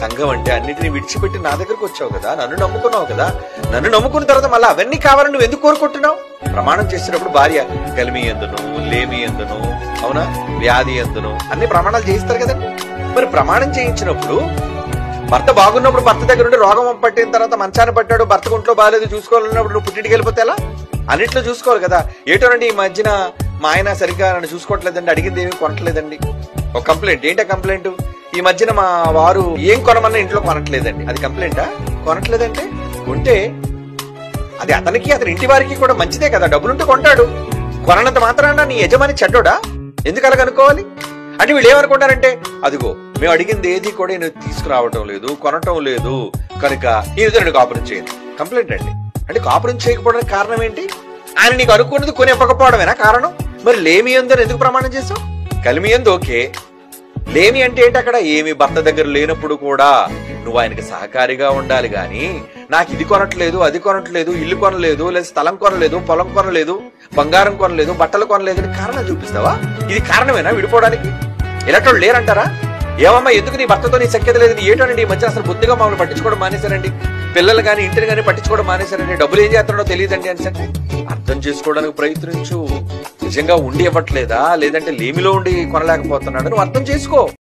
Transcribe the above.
సంఘం అంటే అన్నిటిని విడిచిపెట్టి నా దగ్గరకు వచ్చావు కదా, నన్ను నమ్ముకున్నావు కదా, నన్ను నమ్ముకున్న తర్వాత మళ్ళీ అవన్నీ కావాలని నువ్వు ఎందుకు కోరుకుంటున్నావు? ప్రమాణం చేసినప్పుడు భార్య కలిమి ఎందును, లేమి ఎందును, అవునా, వ్యాధి ఎందును అన్ని ప్రమాణాలు చేయిస్తారు కదండి. మరి ప్రమాణం చేయించినప్పుడు భర్త బాగున్నప్పుడు భర్త దగ్గర ఉండి రోగం పట్టిన తర్వాత మంచాన్ని పట్టాడు, భర్త ఒంట్లో బాగాలేదు చూసుకోవాలన్నప్పుడు నువ్వు పుట్టింటికి వెళ్ళిపోతే ఎలా? అన్నిట్లో చూసుకోవాలి కదా. ఏటోనండి ఈ మధ్యన మా ఆయన సరిగ్గా నన్ను చూసుకోవట్లేదండి, అడిగింది ఏమీ కొనట్లేదండి. ఒక కంప్లైంట్. ఏంటా కంప్లైంట్? ఈ మధ్యన మా వారు ఏం కొనమన్నా ఇంట్లో కొనట్లేదండి. అది కంప్లైంటా? కొనట్లేదంటే ఉంటే అది అతనికి అతని ఇంటి వారికి కూడా మంచిదే కదా, డబ్బులుంటే కొంటాడు. కొననంత మాత్రాన నీ యజమాని చెడ్డోడా? ఎందుకు అలాగనుకోవాలి? అంటే వీళ్ళు ఏమనుకుంటారంటే, అదిగో మేము అడిగింది ఏది కూడా నేను తీసుకురావటం లేదు, కొనటం లేదు, కనుక ఈ విధంగా కాపురం చేయండి. కంప్లైంట్ అండి. అంటే కాపురం చేయకపోవడానికి కారణం ఏంటి? ఆయన నీకు అనుకున్నది కొని ఇవ్వకపోవడమేనా కారణం? మరి లేమి ఎందని ఎందుకు ప్రమాణం చేసావు? కలిమి ఎందు ఓకే, లేమి అంటే ఏంటి? అక్కడ ఏమి భర్త దగ్గర లేనప్పుడు కూడా నువ్వు ఆయనకి సహకారిగా ఉండాలి గాని, నాకు ఇది కొనట్లేదు, అది కొనట్లేదు, ఇల్లు కొనలేదు, లేదా స్థలం కొనలేదు, పొలం కొనలేదు, బంగారం కొనలేదు, బట్టలు కొనలేదు అని కారణం చూపిస్తావా? ఇది కారణమేనా విడిపోవడానికి? ఇలాంటి లేరంటారా? ఏమమ్మా ఎందుకు నీ భర్తతో నీ సఖ్యత లేదు, నీ ఏటోనండి ఈ మధ్య అసలు బుద్ధిగా మమ్మల్ని పట్టించుకోవడం మానేశారండి, పిల్లలు కానీ ఇంటిని కానీ పట్టించుకోవడం మానేశారండి, డబ్బులు ఏం చేస్తున్నాడో తెలియదండి అని సరే అర్థం చేసుకోవడానికి ప్రయత్నించు. నిజంగా ఉండి ఇవ్వట్లేదా, లేదంటే లేమిలో ఉండి కొనలేకపోతున్నాడు, నువ్వు అర్థం చేసుకో.